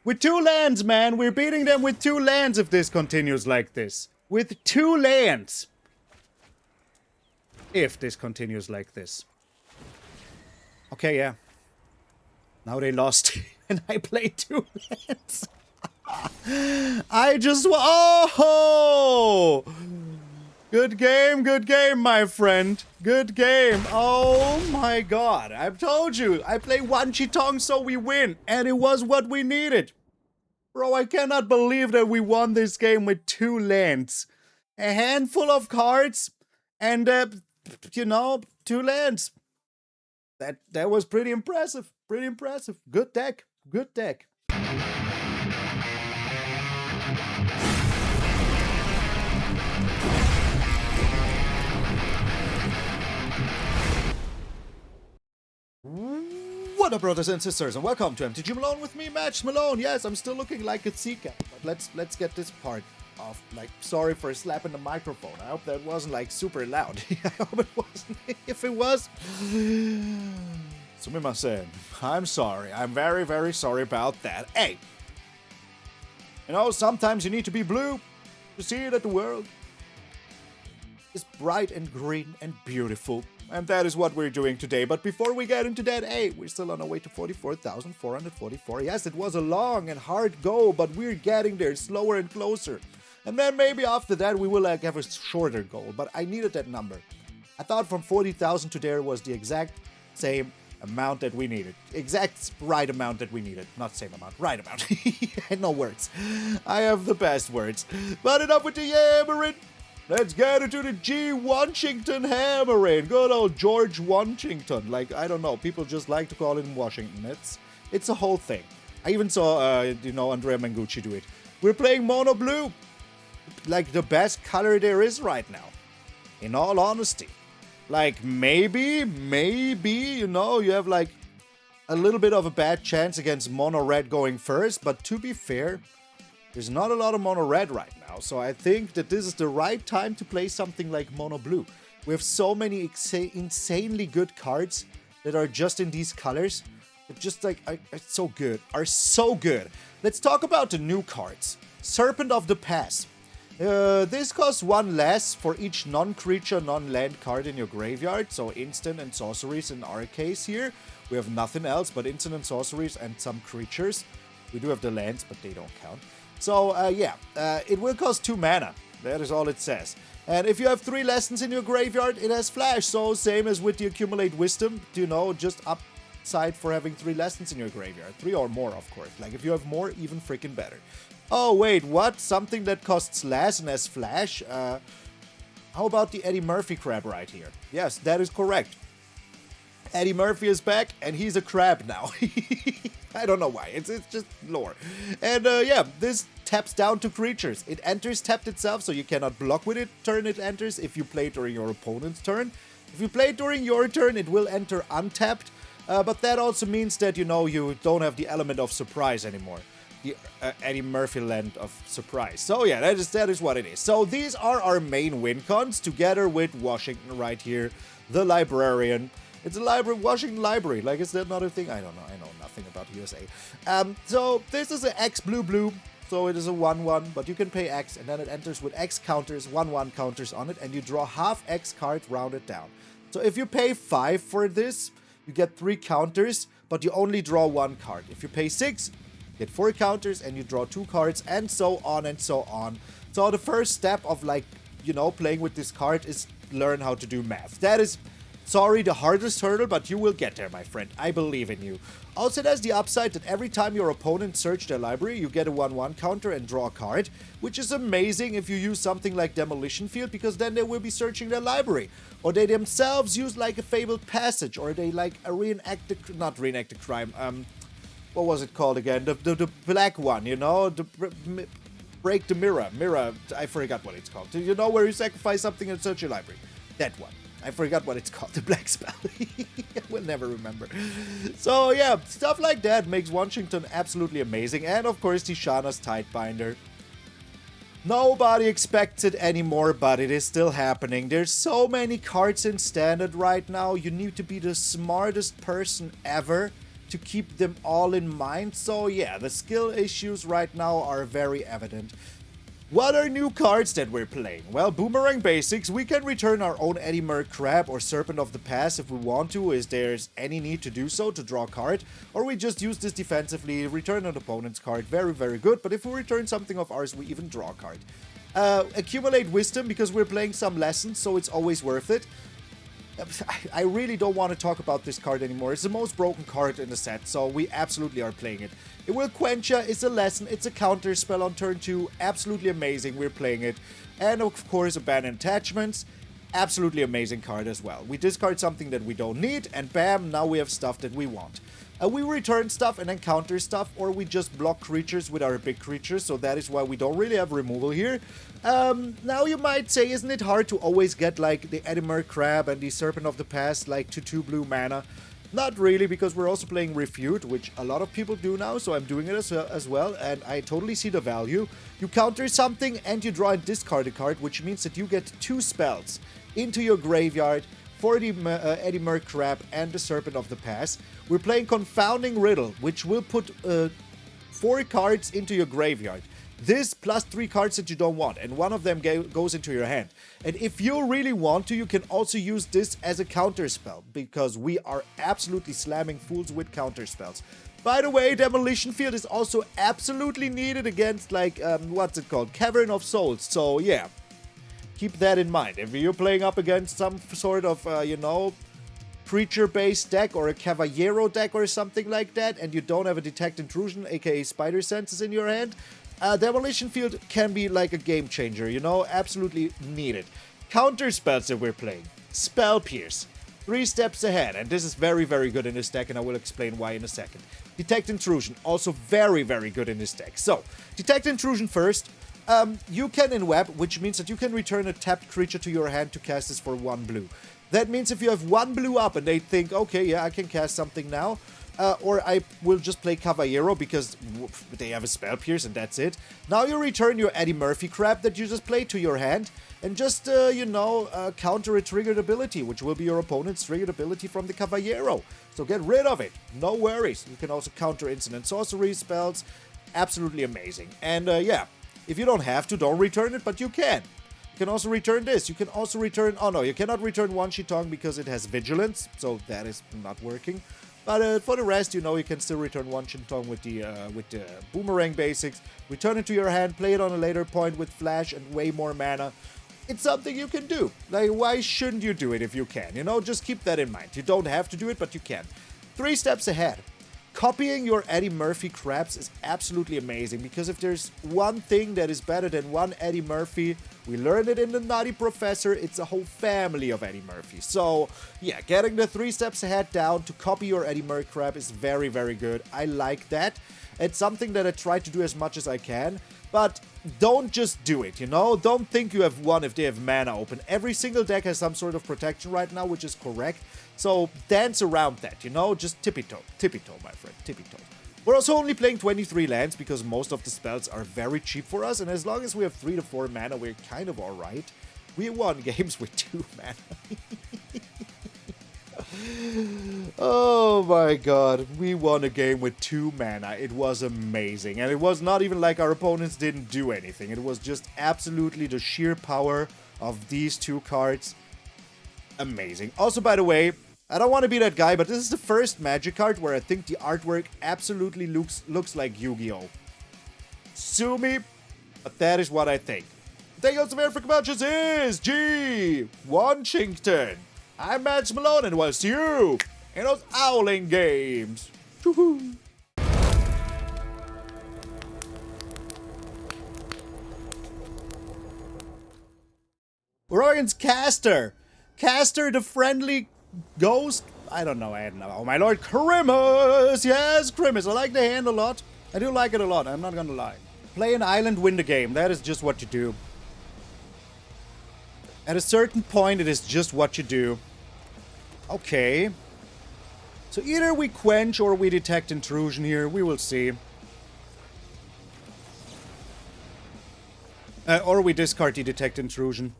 With 2 lands, man. We're beating them with 2 lands if this continues like this. With 2 lands. If this continues like this. Okay, yeah. Now they lost. And I played 2 lands. I just... Oh! Good game, my friend. Good game. Oh my god. I've told you. I play Wan Shi Tong so we win. And it was what we needed. Bro, I cannot believe that we won this game with 2 lands. A handful of cards. And, you know, 2 lands. That was pretty impressive. Pretty impressive. Good deck. Good deck. What up, brothers and sisters, and welcome to MTG Malone with me, MTG Malone. Yes, I'm still looking like a Zika, but let's get this part off. Like, sorry for slapping the microphone. I hope that wasn't like super loud. I hope it wasn't. If it was, sumimasen. I'm sorry. I'm very, very sorry about that. Hey, you know, sometimes you need to be blue to see that the world is bright and green and beautiful. And that is what we're doing today. But before we get into that, hey, we're still on our way to 44,444. Yes, it was a long and hard go, but we're getting there slower and closer. And then maybe after that, we will like have a shorter goal. But I needed that number. I thought from 40,000 to there was the exact same amount that we needed. Exact right amount that we needed. Not same amount, right amount. No words. I have the best words. But enough with the yammering. Let's get into the G. Washington hammering. Good old George Washington. Like, I don't know. People just like to call him Washington. It's a whole thing. I even saw, you know, Andrea Mengucci do it. We're playing mono blue. Like, the best color there is right now. In all honesty. Like, maybe, you know, you have, like, a little bit of a bad chance against mono red going first. But to be fair, there's not a lot of mono red right now, so I think that this is the right time to play something like mono blue. We have so many insanely good cards that are just in these colors. They're just like, are so good. Let's talk about the new cards. Serpent of the Past. This costs 1 less for each non-creature, non-land card in your graveyard. So instant and sorceries in our case here. We have nothing else but instant and sorceries and some creatures. We do have the lands, but they don't count. So, it will cost 2 mana. That is all it says. And if you have 3 lessons in your graveyard, it has flash. So, same as with the Accumulate Wisdom, you know, just upside for having 3 lessons in your graveyard. 3 or more, of course. Like, if you have more, even freaking better. Oh, wait, what? Something that costs less and has flash? How about the Eddymurk Crab right here? Yes, that is correct. Eddie Murphy is back, and he's a crab now. I don't know why. It's just lore. And yeah, this taps down to creatures. It enters tapped itself, so you cannot block with it turn it enters if you play during your opponent's turn. If you play during your turn, it will enter untapped. But that also means that, you know, you don't have the element of surprise anymore. The Eddie Murphy land of surprise. So yeah, that is what it is. So these are our main win cons, together with Washington right here, the Librarian. It's a Washington library. Like, is that not a thing? I don't know. I know nothing about USA. So this is an X blue. So it is a 1/1, but you can pay X, and then it enters with X counters, 1/1 counters on it, and you draw half X cards rounded down. So if you pay 5 for this, you get 3 counters, but you only draw 1 card. If you pay 6, you get 4 counters, and you draw 2 cards, and so on and so on. So the first step of, like, you know, playing with this card is learn how to do math. That is, sorry, the hardest hurdle, but you will get there, my friend. I believe in you. Also, it has the upside that every time your opponent search their library, you get a 1/1 counter and draw a card, which is amazing if you use something like Demolition Field, because then they will be searching their library. Or they themselves use like a Fabled Passage, or they like a not reenact the crime, what was it called again? The black one, you know? Break the mirror, I forgot what it's called. You know, where you sacrifice something and search your library. That one. I forgot what it's called, the black spell. I will never remember. So yeah, stuff like that makes Washington absolutely amazing. And of course, Tishana's Tidebinder. Nobody expects it anymore, but it is still happening. There's so many cards in Standard right now. You need to be the smartest person ever to keep them all in mind. So yeah, the skill issues right now are very evident. What are new cards that we're playing? Well, Boomerang Basics, we can return our own Eddymurk Crab or Serpent of the Past if we want to, if there's any need to do so to draw a card. Or we just use this defensively, return an opponent's card, very, very good. But if we return something of ours, we even draw a card. Accumulate Wisdom, because we're playing some lessons, so it's always worth it. I really don't want to talk about this card anymore. It's the most broken card in the set, so we absolutely are playing it. It'll Quench Ya is a lesson. It's a counter spell on turn 2. Absolutely amazing. We're playing it. And of course, Abandoned Attachments. Absolutely amazing card as well. We discard something that we don't need, and bam, now we have stuff that we want. We return stuff and then counter stuff, or we just block creatures with our big creatures, so that is why we don't really have removal here. Now you might say, isn't it hard to always get like the Eddymurk Crab and the Serpent of the Past like to 2 blue mana? Not really, because we're also playing Refute, which a lot of people do now, so I'm doing it as well, and I totally see the value. You counter something and you draw and discard a card, which means that you get 2 spells into your graveyard for the Eddymurk Crab and the Serpent of the Past. We're playing Confounding Riddle, which will put 4 cards into your graveyard. This plus 3 cards that you don't want, and one of them goes into your hand. And if you really want to, you can also use this as a counter spell, because we are absolutely slamming fools with counter spells. By the way, Demolition Field is also absolutely needed against, like, what's it called? Cavern of Souls. So, yeah. Keep that in mind. If you're playing up against some sort of, you know, creature-based deck or a Cavallero deck or something like that, and you don't have a Detect Intrusion, aka Spider Senses in your hand, Demolition Field can be like a game changer, you know, absolutely needed. Counter spells that we're playing. Spell Pierce. 3 steps ahead, and this is very, very good in this deck, and I will explain why in a second. Detect Intrusion, also very, very good in this deck. So, Detect Intrusion first. You can inweb, which means that you can return a tapped creature to your hand to cast this for 1 blue. That means if you have 1 blue up and they think, okay, yeah, I can cast something now, or I will just play Cavallero because they have a Spell Pierce and that's it. Now you return your Eddymurk Crab that you just played to your hand and just, you know, counter a triggered ability, which will be your opponent's triggered ability from the Cavallero. So get rid of it. No worries. You can also counter instant sorcery spells. Absolutely amazing. And yeah, if you don't have to, don't return it, but you can. You can also return this. You can also return... Oh no, you cannot return Wan Shi Tong because it has Vigilance, so that is not working. But for the rest, you know, you can still return Wan Shi Tong with the Boomerang Basics. Return it to your hand, play it on a later point with Flash and way more mana. It's something you can do. Like, why shouldn't you do it if you can? You know, just keep that in mind. You don't have to do it, but you can. 3 steps ahead. Copying your Eddymurk Crabs is absolutely amazing, because if there's one thing that is better than one Eddymurk, we learned it in the Nutty Professor, it's a whole family of Eddymurk. So, yeah, getting the 3 steps ahead down to copy your Eddymurk Crab is very, very good. I like that. It's something that I try to do as much as I can, but don't just do it, you know? Don't think you have won if they have mana open. Every single deck has some sort of protection right now, which is correct. So dance around that, you know? Just tippy-toe, my friend, tippy-toe. We're also only playing 23 lands because most of the spells are very cheap for us, and as long as we have 3 to 4 mana, we're kind of alright. We won games with 2 mana. Oh my god, we won a game with 2 mana. It was amazing, and it was not even like our opponents didn't do anything. It was just absolutely the sheer power of these 2 cards. Amazing. Also, by the way, I don't want to be that guy, but this is the first Magic card where I think the artwork absolutely looks like Yu-Gi-Oh! Sue me, but that is what I think. Thank you so very much for matches is WASNSHINGTON. I'm MTG Malone, and we'll see you in those Owling games. Woohoo! We're against Caster. Caster, the friendly ghost? I don't know. Oh my lord, Grimace! Yes, Grimace. I like the hand a lot. I do like it a lot, I'm not gonna lie. Play an island, win the game. That is just what you do. At a certain point, it is just what you do. Okay. So either we quench or we detect intrusion here. We will see. Or we discard the detect intrusion.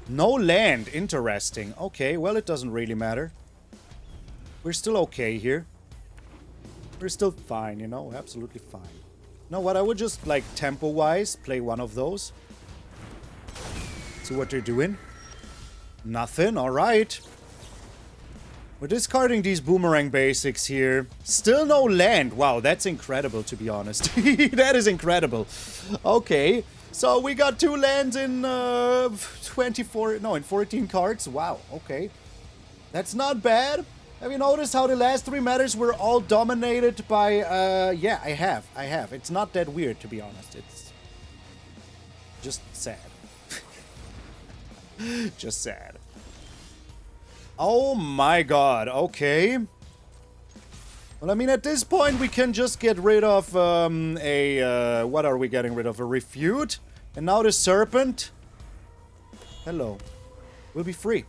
No land. Interesting. Okay, well, it doesn't really matter. We're still okay here. We're still fine, you know? Absolutely fine. You know what? I would just, like, tempo-wise, play one of those. See what they're doing. Nothing. Alright. We're discarding these Boomerang Basics here. Still no land. Wow, that's incredible, to be honest. That is incredible. Okay. So we got 2 lands in 14 cards. Wow, okay. That's not bad. Have you noticed how the last 3 matters were all dominated by, yeah, I have. It's not that weird, to be honest. It's just sad. Just sad. Oh my god, okay. Well, I mean, at this point, we can just get rid of what are we getting rid of? A Refute? And now the Serpent. Hello. We'll be free.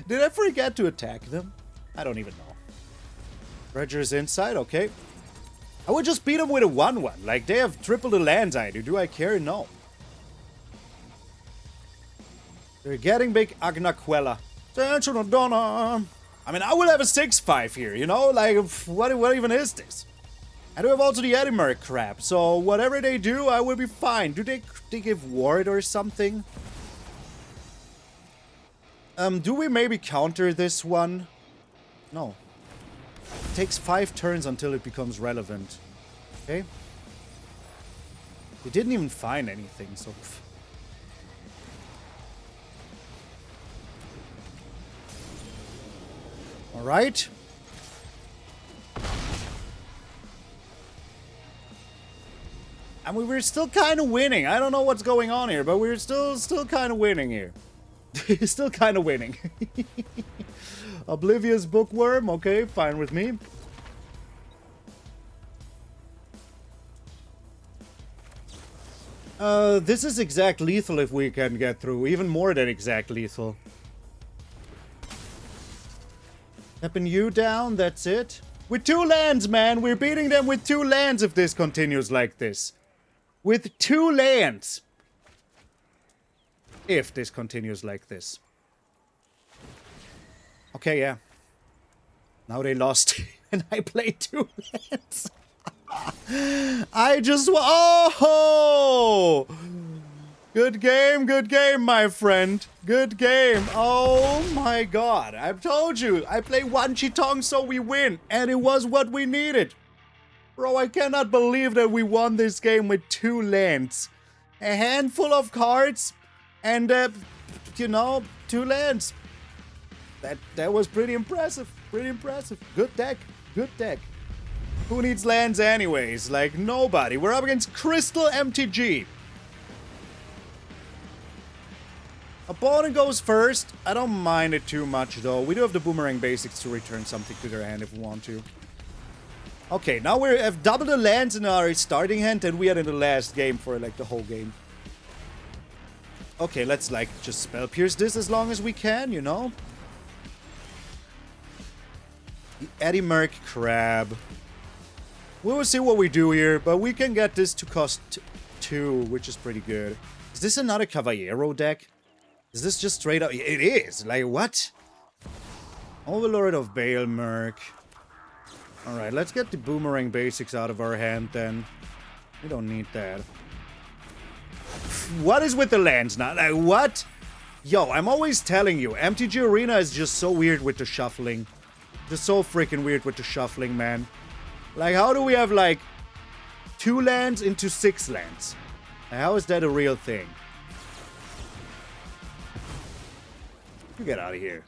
Did I forget to attack them? I don't even know. Dredger's inside, okay. I would just beat them with a 1/1. Like, they have triple the lands I do. Do I care? No. They're getting big Agnaquella. I mean, I will have a 6/5 here, you know? Like, what even is this? I do have also the Eddymurk Crab, so whatever they do, I will be fine. Do they give ward or something? Do we maybe counter this one? No. It takes 5 turns until it becomes relevant. Okay? We didn't even find anything, so... Alright. And we were still kind of winning. I don't know what's going on here, but we're still kind of winning here. Still kind of winning. Oblivious Bookworm, okay, fine with me. This is exact lethal if we can get through. Even more than exact lethal. Stepping you down, that's it. With 2 lands, man. We're beating them with 2 lands if this continues like this. With 2 lands. If this continues like this. Okay, yeah. Now they lost. And I played 2 lands. I just... Oh! Good game, my friend. Good game. Oh my god. I've told you. I play Wan Shi Tong so we win. And it was what we needed. Bro, I cannot believe that we won this game with 2 lands. A handful of cards. And, you know, 2 lands. That was pretty impressive. Pretty impressive. Good deck. Good deck. Who needs lands anyways? Like, nobody. We're up against Crystal MTG. Opponent goes first. I don't mind it too much, though. We do have the Boomerang Basics to return something to their hand if we want to. Okay, now we have double the lands in our starting hand than we had in the last game for, like, the whole game. Okay, let's, like, just Spell Pierce this as long as we can, you know? The Eddymurk Crab. We will see what we do here, but we can get this to cost 2, which is pretty good. Is this another Caballero deck? Is this just straight up? It is. Like, what? Overlord of Baelmerk. Alright, let's get the Boomerang Basics out of our hand, then. We don't need that. What is with the lands now? Like, what? Yo, I'm always telling you, MTG Arena is just so weird with the shuffling. Just so freaking weird with the shuffling, man. Like, how do we have, like, 2 lands into 6 lands? How is that a real thing? You get out of here.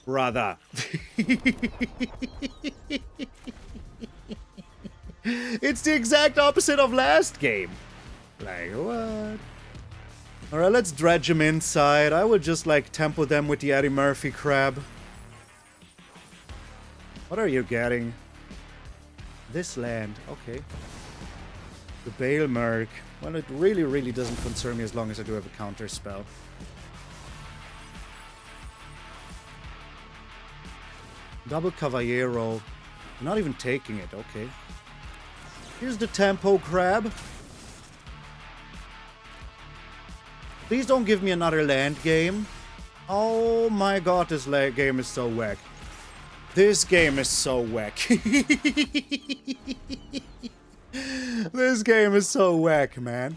Brother. It's the exact opposite of last game. Like, what? Alright, let's dredge them inside. I would just, like, tempo them with the Eddymurk Crab. What are you getting? This land. Okay. The Baelmerk. Well, it really, really doesn't concern me as long as I do have a counter spell. Double Caballero. Not even taking it. Okay. Here's the Tempo Crab. Please don't give me another land game. Oh my god, this game is so whack. This game is so whack. This game is so whack, man.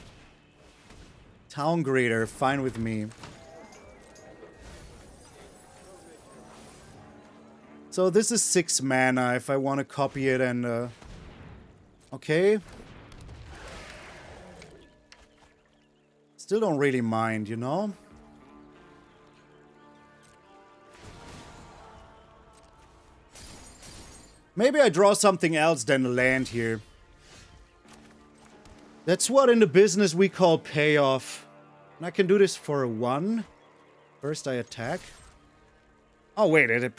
Town Greeter, fine with me. So this is 6 mana if I want to copy it and... okay. Still don't really mind, you know? Maybe I draw something else than land here. That's what in the business we call payoff. And I can do this for a 1. First I attack. Oh wait, I don't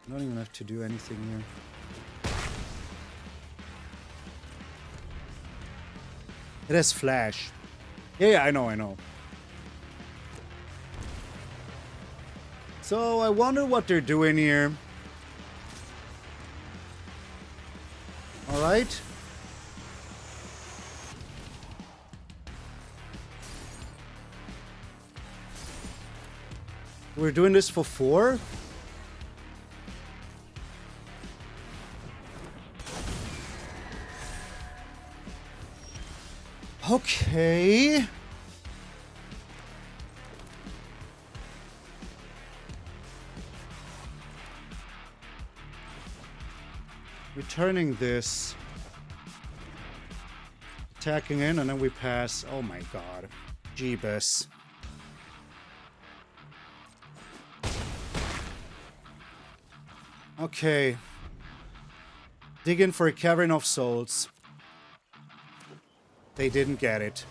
even have to do anything here. It has flash. Yeah, I know. So I wonder what they're doing here. Alright. We're doing this for 4? Okay. Returning this. Attacking in and then we pass. Oh my god. Jeebus. Okay. Dig in for a Cavern of Souls. They didn't get it.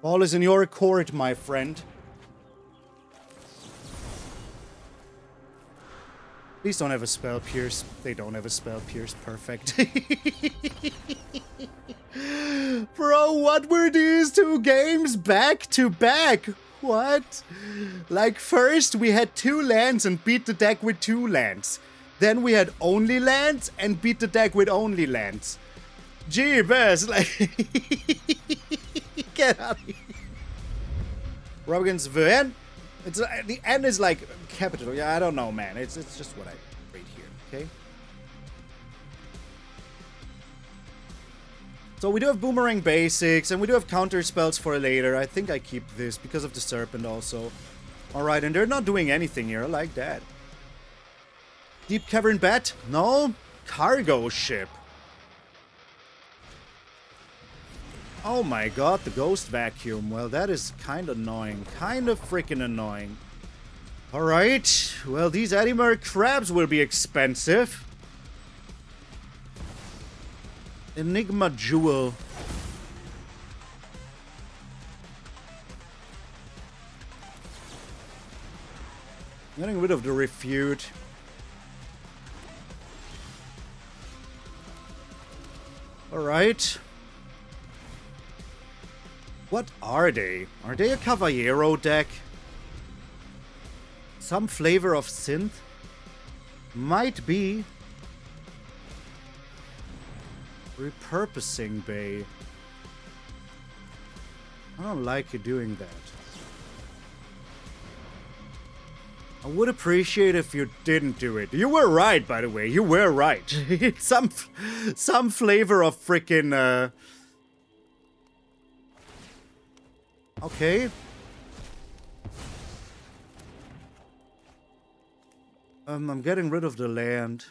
Ball is in your court, my friend. Please don't have a spell pierce. They don't have a spell pierce. Perfect. Bro, what were these 2 games back to back? What? Like, first we had 2 lands and beat the deck with 2 lands. Then we had only lands and beat the deck with only lands. Jeebus, like... Get out of here. Rob against the end. It's, the end is like capital. Yeah, I don't know, man. It's just what I read here, okay? So we do have Boomerang Basics, and we do have counter spells for later. I think I keep this because of the Serpent also. Alright, and they're not doing anything here. I like that. Deep Cavern Bet? No. Cargo Ship. Oh my god, the Ghost Vacuum. Well, that is kind of annoying. Kind of freaking annoying. Alright. Well, these Eddymurk Crabs will be expensive. Enigma Jewel. Getting rid of the Refute. Alright. What are they? Are they a Caballero deck? Some flavor of synth? Might be. Repurposing Bay. I don't like you doing that. I would appreciate if you didn't do it. You were right, by the way. You were right. some flavor of freaking okay. I'm getting rid of the land.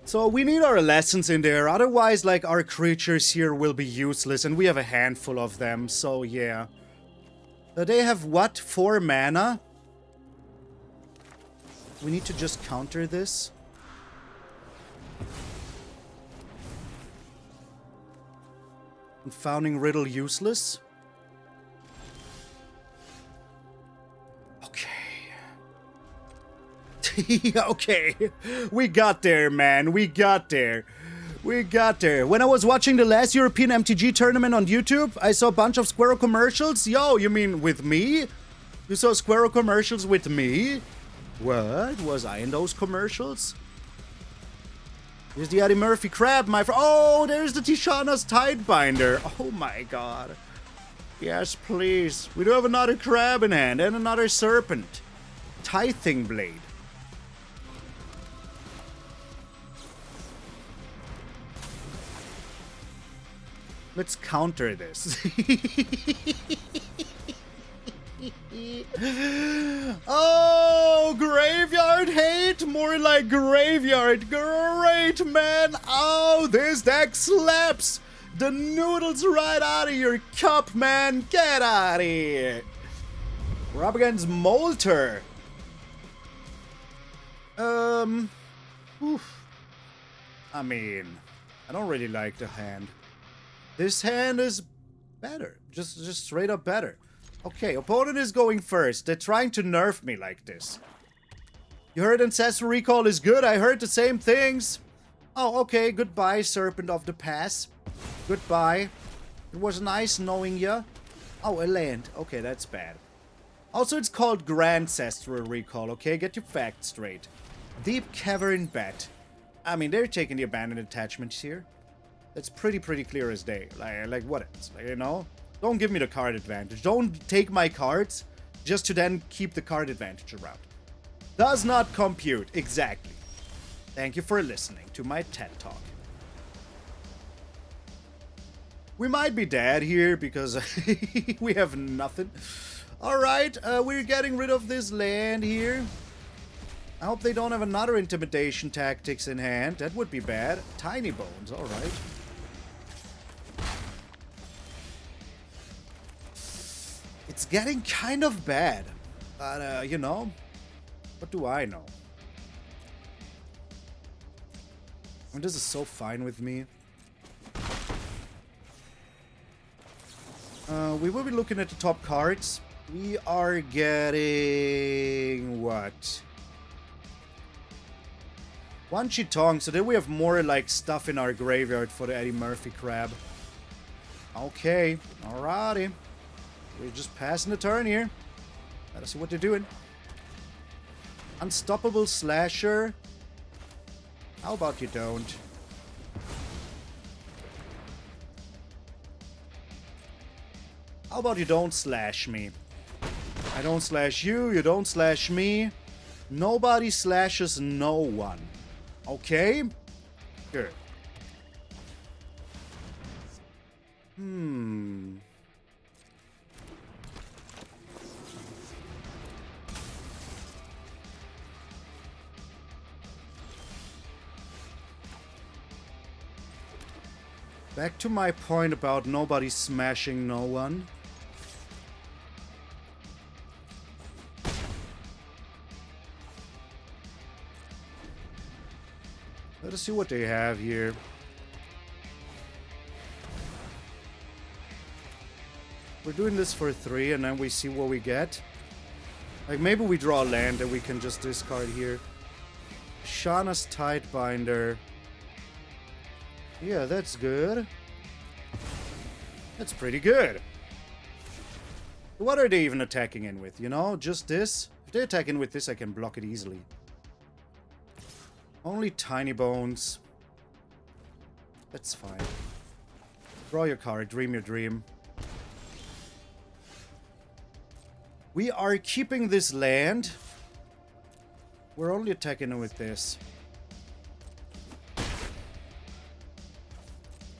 So we need our lessons in there, otherwise like our creatures here will be useless and we have a handful of them, so yeah. They have what? 4 mana? We need to just counter this. Confounding Riddle useless. Okay, we got there, man. We got there. We got there. When I was watching the last European MTG tournament on YouTube, I saw a bunch of Squirrel commercials. Yo, you mean with me? You saw Squirrel commercials with me? What? Was I in those commercials? Here's the Eddymurk Crab, my friend. Oh, there's the Tishana's Tidebinder. Oh my god. Yes, please. We do have another crab in hand and another serpent. Tithing blade. Let's counter this. Oh, graveyard hate? More like graveyard. Great, man. Oh, this deck slaps. The noodles right out of your cup, man. Get out of here. We're up against Molter. Oof. I mean, I don't really like the hand. This hand is better. Just straight up better. Okay, opponent is going first. They're trying to nerf me like this. You heard Ancestral Recall is good? I heard the same things. Oh, okay. Goodbye, Serpent of the Pass. Goodbye. It was nice knowing ya. Oh, a land. Okay, that's bad. Also, it's called Grandcestral Recall, okay? Get your facts straight. Deep Cavern Bet. I mean, they're taking the abandoned attachments here. That's pretty clear as day. Like what else? Like, you know? Don't give me the card advantage. Don't take my cards just to then keep the card advantage around. Does not compute. Exactly. Thank you for listening to my TED Talk. We might be dead here because we have nothing. Alright, we're getting rid of this land here. I hope they don't have another intimidation tactics in hand. That would be bad. Tiny bones, alright. It's getting kind of bad. But, you know, what do I know? I mean, this is so fine with me. We will be looking at the top cards. We are getting... what? Wan Shi Tong, so then we have more, like, stuff in our graveyard for the Eddymurk Crab. Okay, alrighty. We're just passing the turn here. Gotta see what they're doing. Unstoppable Slasher. How about you don't? How about you don't slash me? I don't slash you, you don't slash me. Nobody slashes no one. Okay? Good. Back to my point about nobody smashing no one. Let us see what they have here. We're doing this for 3 and then we see what we get. Like maybe we draw a land that we can just discard here. Shana's Tidebinder. Yeah, that's good. That's pretty good. What are they even attacking in with, you know? Just this? If they're attacking with this, I can block it easily. Only tiny bones. That's fine. Draw your card, dream your dream. We are keeping this land. We're only attacking with this.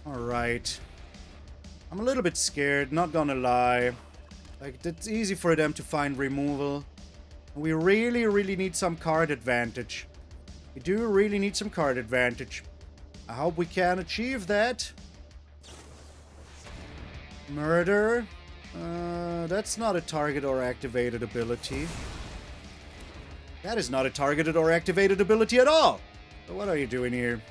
Alright. I'm a little bit scared, not gonna lie. Like, it's easy for them to find removal. We really need some card advantage. We do really need some card advantage. I hope we can achieve that. Murder. That's not a target or activated ability. That is not a targeted or activated ability at all. So what are you doing here?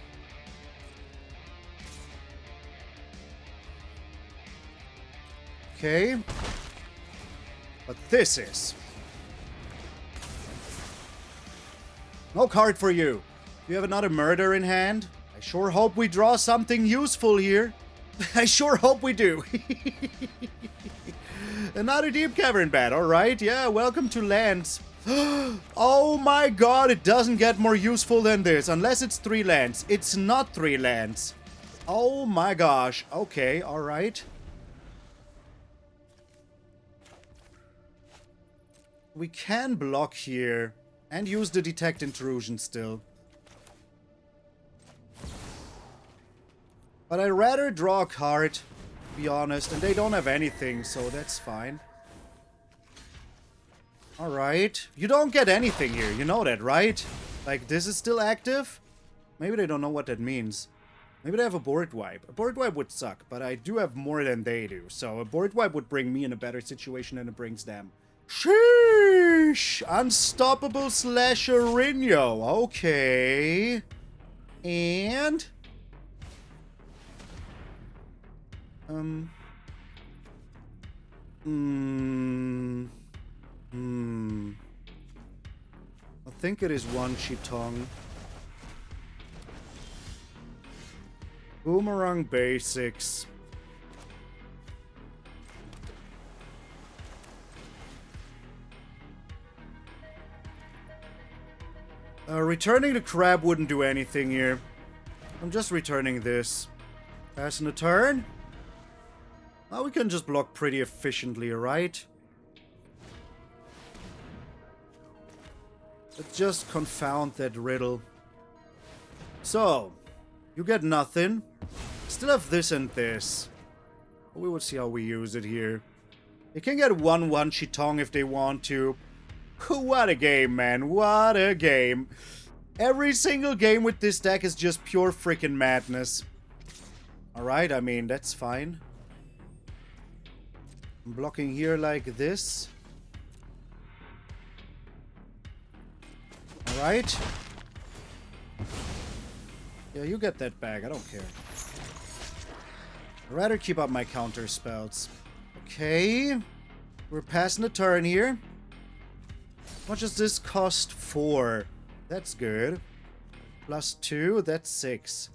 Okay. But this is... no card for you. You have another murder in hand? I sure hope we draw something useful here. I sure hope we do. Another deep cavern bat. Alright, yeah, welcome to lands. Oh my god, it doesn't get more useful than this. Unless it's 3 lands. It's not 3 lands. Oh my gosh. Okay, alright. We can block here. And use the Detect Intrusion still. But I'd rather draw a card, to be honest. And they don't have anything, so that's fine. Alright. You don't get anything here, you know that, right? Like, this is still active? Maybe they don't know what that means. Maybe they have a board wipe. A board wipe would suck, but I do have more than they do. So a board wipe would bring me in a better situation than it brings them. Sheesh! Unstoppable Slasherino. Okay. And... I think it is Wan Shi Tong. Boomerang Basics. Returning the crab wouldn't do anything here. I'm just returning this. Passing the turn. Now we can just block pretty efficiently, right? Let's just confound that riddle. So, you get nothing. Still have this and this. We will see how we use it here. They can get one Wan Shi Tong if they want to. What a game, man. What a game. Every single game with this deck is just pure freaking madness. Alright, I mean, that's fine. I'm blocking here like this. Alright. Yeah, you get that back. I don't care. I'd rather keep up my counter spells. Okay. We're passing the turn here. How much does this cost? 4. That's good. Plus 2, that's 6.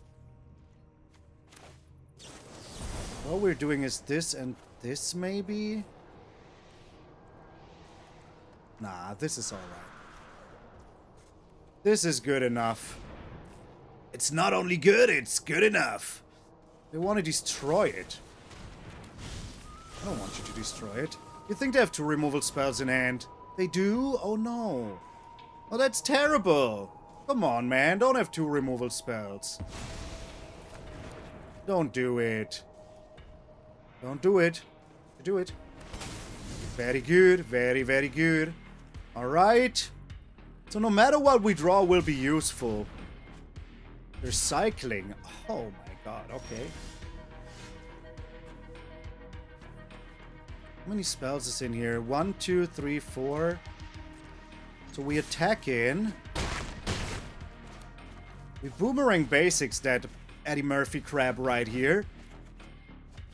All we're doing is this and this, maybe? Nah, this is alright. This is good enough. It's not only good, it's good enough. They want to destroy it. I don't want you to destroy it. You think they have 2 removal spells in hand? They do? Oh no. Oh, that's terrible. Come on, man. Don't have 2 removal spells. Don't do it. Don't do it. Do it. Very good. Very, very good. Alright. So no matter what we draw will be useful. They're cycling. Oh my god. Okay. How many spells is in here? 1, 2, 3, 4. So we attack in. We Boomerang Basics that Eddymurk Crab right here.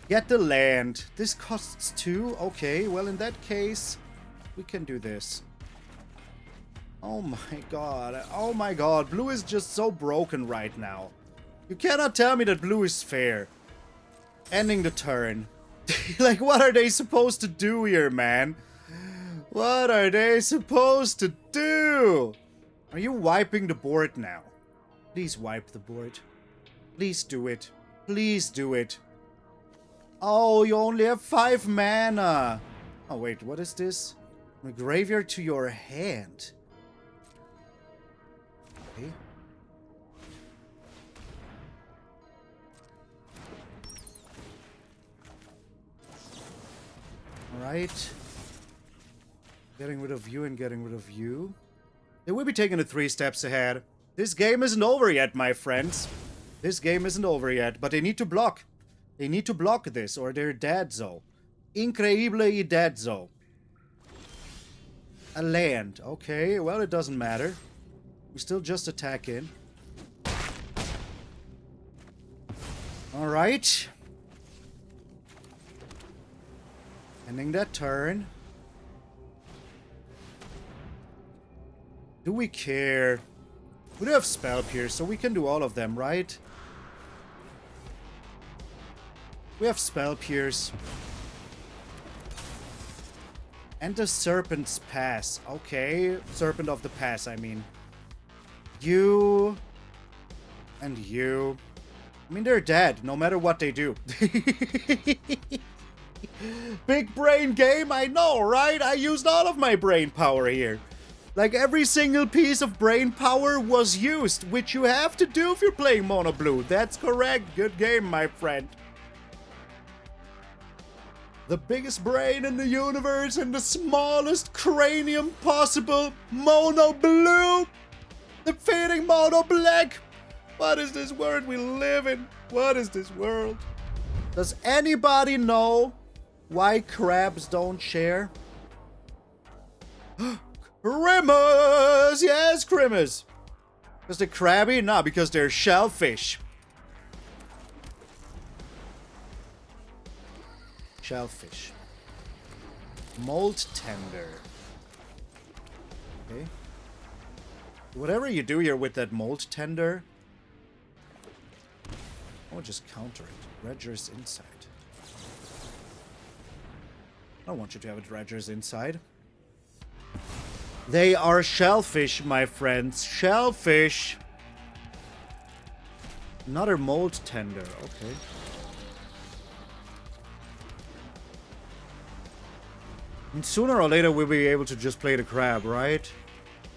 Get the land. This costs 2. Okay, well in that case, we can do this. Oh my god. Oh my god. Blue is just so broken right now. You cannot tell me that blue is fair. Ending the turn. Like, what are they supposed to do here, man? What are they supposed to do? Are you wiping the board now? Please wipe the board. Please do it. Please do it. Oh, you only have 5 mana. Oh, wait, what is this? From the graveyard to your hand. Okay. Alright. Getting rid of you and getting rid of you. They will be taking it 3 steps ahead. This game isn't over yet, my friends. This game isn't over yet, but they need to block. They need to block this or they're dead, zo. Increíble dead, zo. A land. Okay, well, it doesn't matter. We still just attack in. Alright. Ending that turn. Do we care? We do have Spell Pierce, so we can do all of them, right? We have Spell Pierce. And the Serpent's Pass. Okay. Serpent of the Pass, I mean. You. And you. I mean, they're dead, no matter what they do. Big brain game, I know, right? I used all of my brain power here. Like, every single piece of brain power was used, which you have to do if you're playing Mono Blue. That's correct. Good game, my friend. The biggest brain in the universe and the smallest cranium possible. Mono Blue. Defeating Mono Black. What is this world we live in? What is this world? Does anybody know why crabs don't share? Crimmers! Yes, crimmers. Because they're crabby? No, because they're shellfish. Shellfish. Mold tender. Okay. Whatever you do here with that mold tender, I'll just counter it. Dredger's inside. I don't want you to have a Dredger's inside. They are shellfish, my friends. Shellfish. Another mold tender. Okay. And sooner or later we'll be able to just play the crab, right?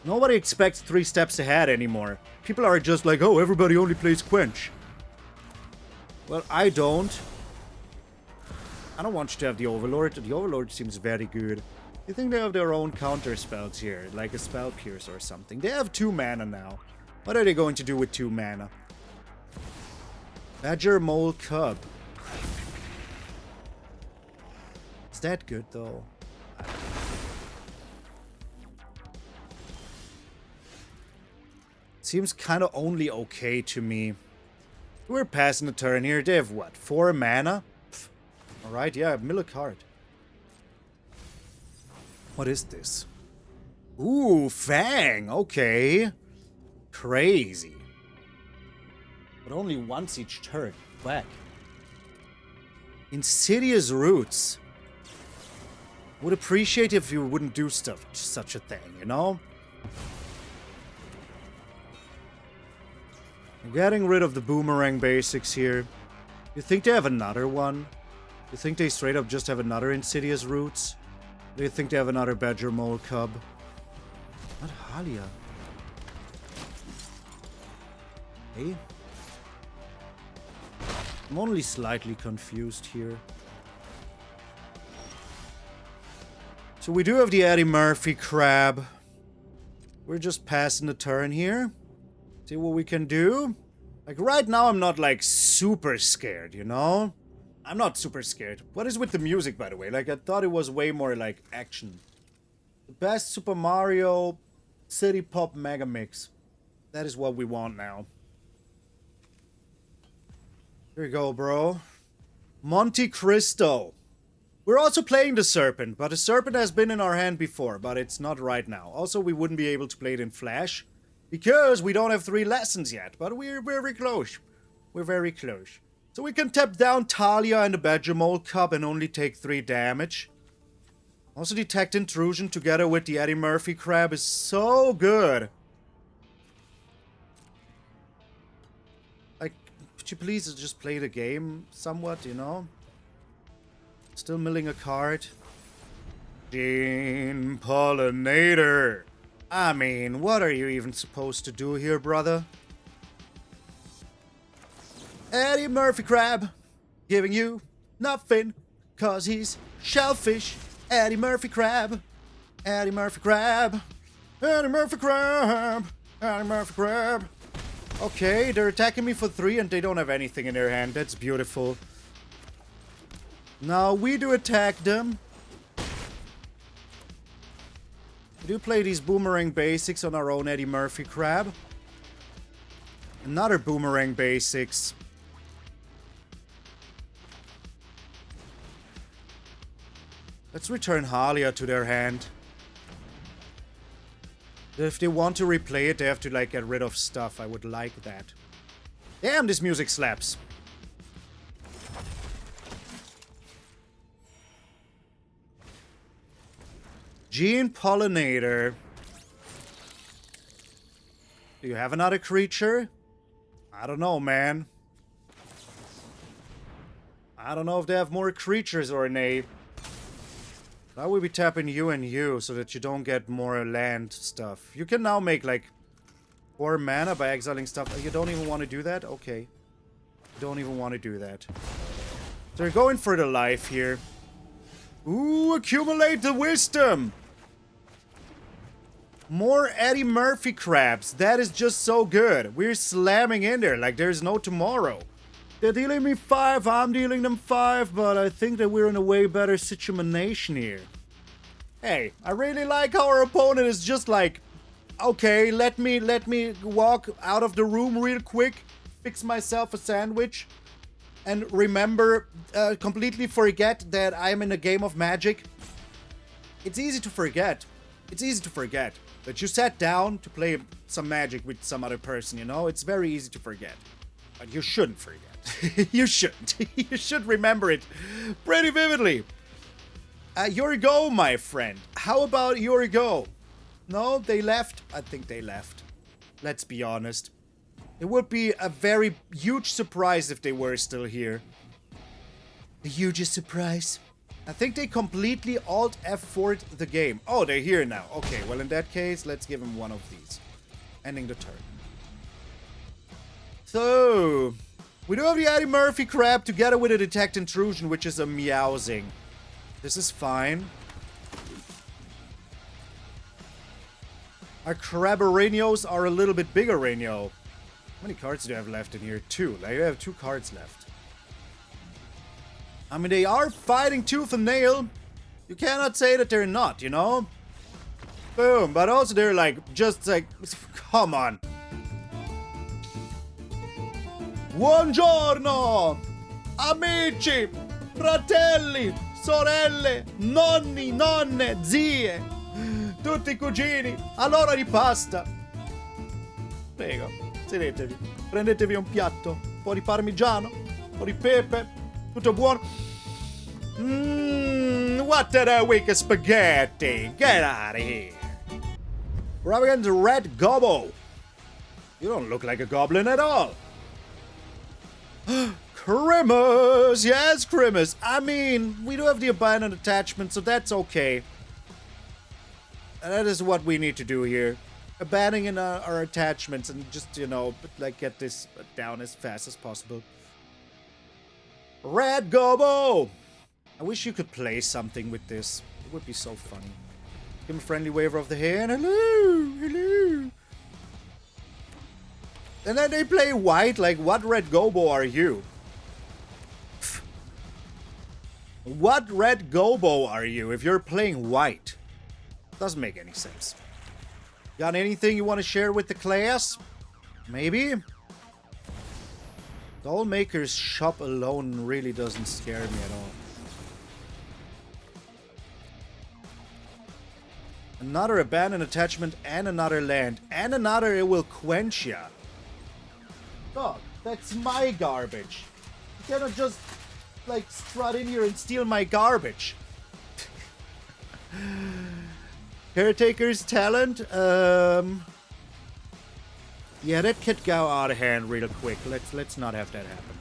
Nobody expects 3 steps ahead anymore. People are just like, oh, everybody only plays Quench. Well, I don't. I don't want you to have the Overlord. The Overlord seems very good. You think they have their own counter spells here, like a Spell Pierce or something? They have 2 mana now. What are they going to do with 2 mana? Badger Mole Cub. Is that good, though? Seems kind of only okay to me. We're passing the turn here. They have what? 4 mana? Alright, yeah, mill a card. What is this? Ooh, Fang. Okay. Crazy. But only once each turn. Whack. Insidious Roots. Would appreciate if you wouldn't do such a thing, you know? I'm getting rid of the Boomerang Basics here. You think they have another one? You think they straight up just have another Insidious Roots? Do you think they have another Badger Mole Cub? Not Halia. Hey? I'm only slightly confused here. So we do have the Eddymurk Crab. We're just passing the turn here. See what we can do. Like right now I'm not like super scared, you know? I'm not super scared. What is with the music, by the way? Like I thought it was way more like action. The best Super Mario City Pop Mega Mix. That is what we want now. Here you go, bro. Monte Cristo. We're also playing the Serpent, but the Serpent has been in our hand before, but it's not right now. Also, we wouldn't be able to play it in Flash, because we don't have 3 lessons yet, but we're very close. We're very close. So we can tap down Talia and the Badger Mole Cub and only take 3 damage. Also, Detect Intrusion together with the Eddymurk Crab is so good. Like, could you please just play the game somewhat, you know? Still milling a card. Gene Pollinator. I mean, what are you even supposed to do here, brother? Eddymurk Crab. Giving you nothing, cause he's shellfish. Eddymurk Crab. Eddymurk Crab. Eddymurk Crab. Eddymurk Crab. Okay, they're attacking me for 3 and they don't have anything in their hand. That's beautiful. Now we do attack them. We do play these Boomerang Basics on our own Eddymurk Crab. Another Boomerang Basics. Let's return Halia to their hand. If they want to replay it, they have to like get rid of stuff. I would like that. Damn, this music slaps. Gene Pollinator. Do you have another creature? I don't know, man. I don't know if they have more creatures or nay. I will be tapping you and you so that you don't get more land stuff. You can now make like 4 mana by exiling stuff. You don't even want to do that? Okay. Don't even want to do that. So they're going for the life here. Ooh, accumulate the wisdom. More Eddymurk Crabs. That is just so good. We're slamming in there like there's no tomorrow. They're dealing me 5, I'm dealing them 5, but I think that we're in a way better situation here. Hey, I really like how our opponent is just like, okay, let me walk out of the room real quick, fix myself a sandwich, and remember, completely forget that I'm in a game of Magic. It's easy to forget. It's easy to forget that you sat down to play some Magic with some other person, you know? It's very easy to forget. But you shouldn't forget. You shouldn't. You should remember it pretty vividly. Your go, my friend. How about your go? No, they left? I think they left. Let's be honest. It would be a very huge surprise if they were still here. The hugest surprise. I think they completely Alt F4'd the game. Oh, they're here now. Okay, well in that case, let's give them one of these. Ending the turn. So, we do have the Eddymurk Crab together with a Detect Intrusion, which is a Meowsing. This is fine. Our Crabarainios are a little bit bigger Rainio. How many cards do you have left in here? 2. Like, you have 2 cards left. I mean, they are fighting tooth and nail. You cannot say that they're not, you know? Boom. But also they're like, just like, come on. Buongiorno! Amici! Fratelli! Sorelle! Nonni! Nonne! Zie! Tutti cugini! All'ora di pasta! Prego, sedetevi. Prendetevi un piatto. Un po' di parmigiano. Un po' di pepe. Tutto buono. What a week of spaghetti! Get out of here! We're up against Red Gobbo. You don't look like a goblin at all. Crimmers! Yes, Crimmers. I mean, we do have the abandoned attachment, so that's okay. And that is what we need to do here. Abandoning our attachments and just, you know, like get this down as fast as possible. Red Gobbo! I wish you could play something with this. It would be so funny. Give him a friendly waiver of the hand. Hello! Hello! And then they play white. Like, what Red Gobbo are you? What Red Gobbo are you if you're playing white? Doesn't make any sense. Got anything you want to share with the class? Maybe? Dollmaker's shop alone really doesn't scare me at all. Another abandoned attachment and another land. And another It'll Quench Ya. Dog, that's my garbage. You cannot just, like, strut in here and steal my garbage. Caretaker's talent. Yeah, that could go out of hand real quick. Let's not have that happen.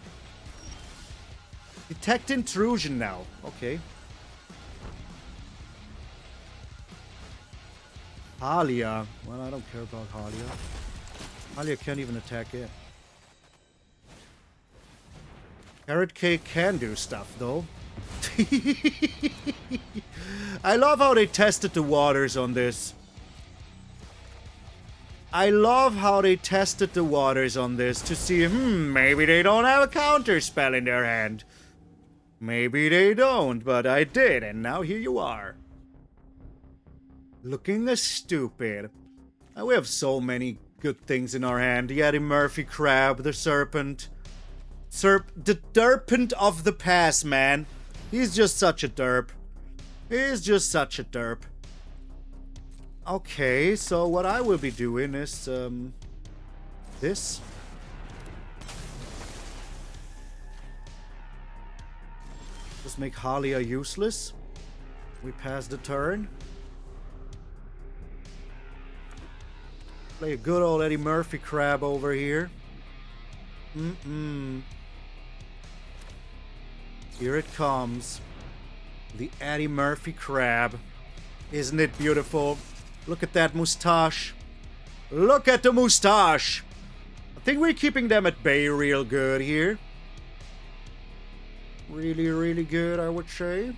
Detect Intrusion now. Okay. Halia. Well, I don't care about Halia. Halia can't even attack it. Carrot Cake can do stuff, though. I love how they tested the waters on this. I love how they tested the waters on this to see, maybe they don't have a counter spell in their hand. Maybe they don't, but I did, and now here you are. Looking as stupid. We have so many good things in our hand. The Eddymurk Crab, the Serpent. The Serpent of the past, man. He's just such a derp. He's just such a derp. Okay, so what I will be doing is, this. Just make Halia useless. We pass the turn. Play a good old Eddymurk Crab over here. Here it comes. The Eddymurk Crab. Isn't it beautiful? Look at that moustache. Look at the moustache. I think we're keeping them at bay real good here. Really, really good, I would say.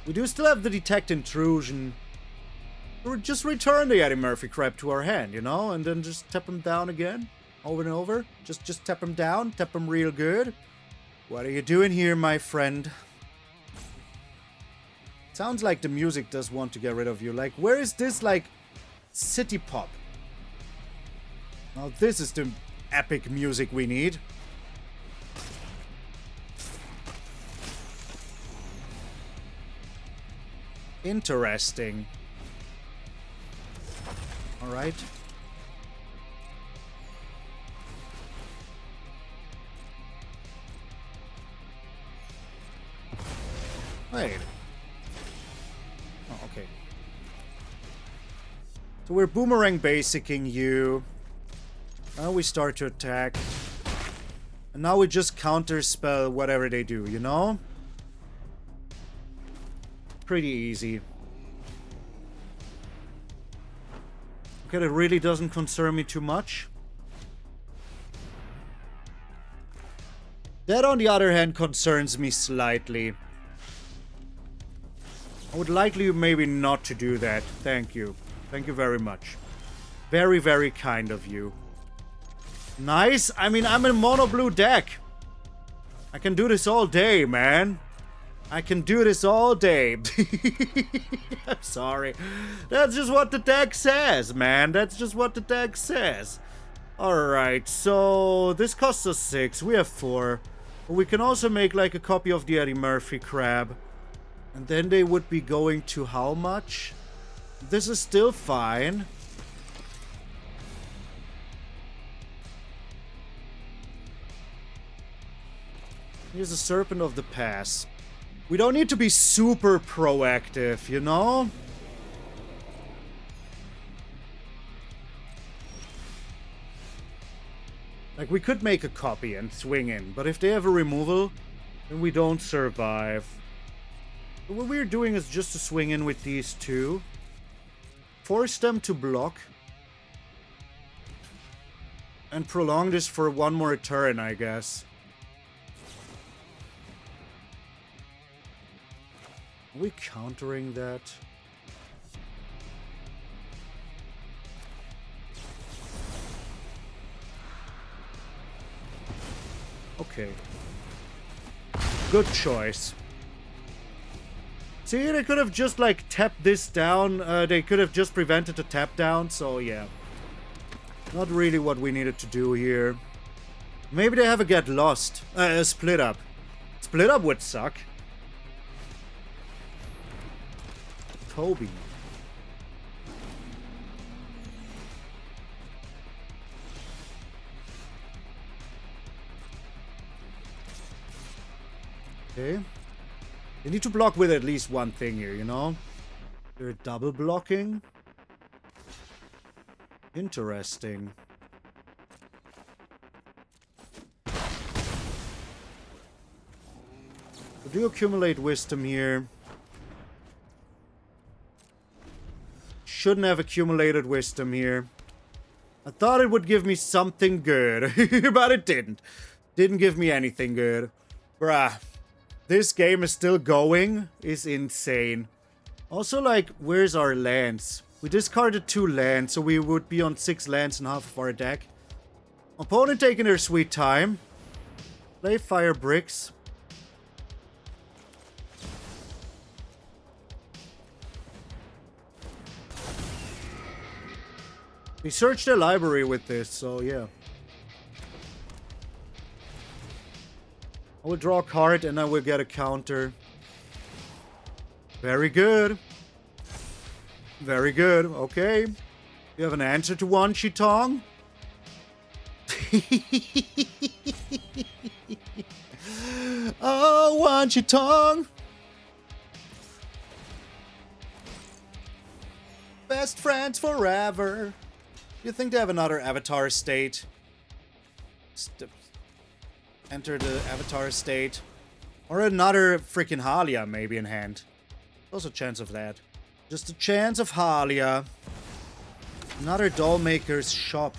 We do still have the Detect Intrusion. Or just return the Eddymurk Crab to our hand, you know? And then just tap him down again. Over and over. Just tap him down. Tap him real good. What are you doing here, my friend? Sounds like the music does want to get rid of you. Like, where is this, like, city pop? Now, this is the epic music we need. Interesting. All right. Wait. Oh, okay. So we're Boomerang Basicing you. Now we start to attack. And now we just counterspell whatever they do, you know? Pretty easy. Okay, that really doesn't concern me too much. That, on the other hand, concerns me slightly. I would like you maybe not to do that. Thank you. Thank you very much. Very, very kind of you. Nice. I mean, I'm in mono blue deck. I can do this all day, man. I can do this all day. I'm sorry. That's just what the deck says, man. That's just what the deck says. Alright, so this costs us 6. We have 4. But we can also make like a copy of the Eddymurk Crab. And then they would be going to how much? This is still fine. Here's a Serpent of the Pass. We don't need to be super proactive, you know? Like, we could make a copy and swing in, but if they have a removal, then we don't survive. But what we're doing is just to swing in with these two. Force them to block. And prolong this for one more turn, I guess. Are we countering that? Okay. Good choice. See, they could have just, like, tapped this down. They could have just prevented the tap down, so yeah. Not really what we needed to do here. Maybe they have a get lost. Split up. Split up would suck. Toby. Okay. They need to block with at least one thing here, you know? They're double blocking. Interesting. We do accumulate wisdom here. Shouldn't have accumulated wisdom here. I thought it would give me something good, but it didn't. Didn't give me anything good. Bruh. This game is still going. Is insane. Also, like, where's our lands? We discarded 2 lands, so we would be on 6 lands and half of our deck. Opponent taking their sweet time. Play fire bricks. We searched the library with this, so yeah. I will draw a card and I will get a counter. Very good. Very good. Okay. You have an answer to Wan Shi Tong? Oh, Wan Shi Tong. Best friends forever. You think they have another avatar state? Enter the avatar state. Or another freaking Halia maybe in hand. There's a chance of that. Just a chance of Halia. Another Dollmaker's shop.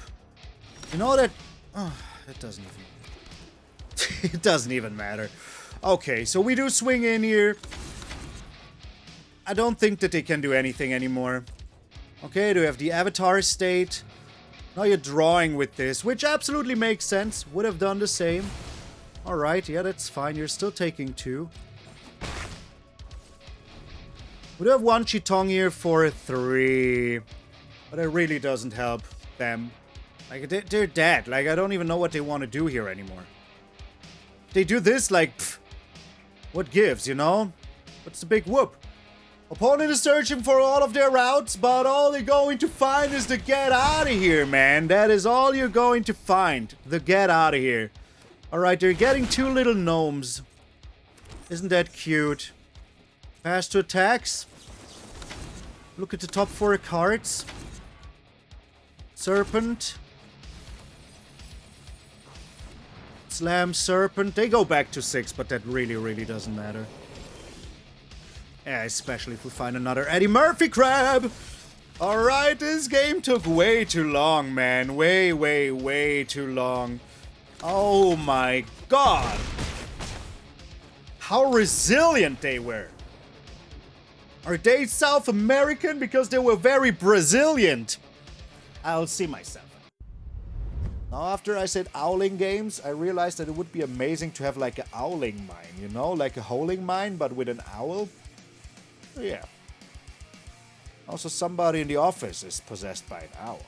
You know that... Oh, it doesn't even... it doesn't even matter. Okay, so we do swing in here. I don't think that they can do anything anymore. Okay, do we have the avatar state? Now you're drawing with this, which absolutely makes sense. Would have done the same. Alright, yeah, that's fine. You're still taking 2. We do have Wan Shi Tong here for 3. But it really doesn't help them. Like, they're dead. Like, I don't even know what they want to do here anymore. They do this, like, pff, what gives, you know? What's the big whoop? Opponent is searching for all of their routes, but all they're going to find is the get out of here, man. That is all you're going to find. The get out of here. Alright, they're getting 2 little gnomes. Isn't that cute? Pass to attacks. Look at the top 4 cards. Serpent. Slam Serpent. They go back to 6, but that really doesn't matter. Yeah, especially if we find another Eddymurk Crab. Alright, this game took way too long, man. Way too long. Oh my god. How resilient they were. Are they South American? Because they were very Brazilian. I'll see myself. Now, after I said owling games, I realized that it would be amazing to have like an owling mine, you know? Like a holing mine, but with an owl. So, yeah. Also, somebody in the office is possessed by an owl.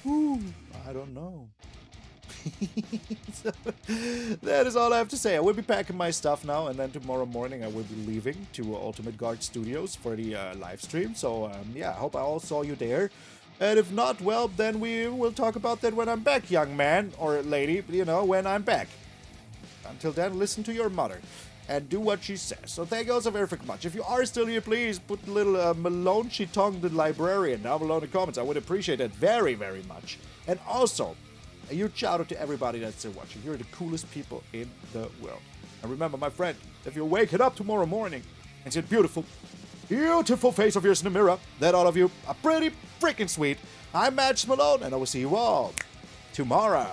Ooh, I don't know. So, that is all I have to say. I will be packing my stuff now, and then tomorrow morning I will be leaving to Ultimate Guard Studios for the live stream. So, yeah, I hope I all saw you there. And if not, well, then we will talk about that when I'm back, young man or lady, you know, when I'm back. Until then, listen to your mother and do what she says. So thank you all so very much. If you are still here, please put a little Malone Shi Tong the Librarian down below in the comments. I would appreciate that very much. And also, a huge shout out to everybody that's still watching. You're the coolest people in the world. And remember, my friend, if you're waking up tomorrow morning and see a beautiful face of yours in the mirror, that all of you are pretty freaking sweet. I'm MTG Malone, and I will see you all tomorrow.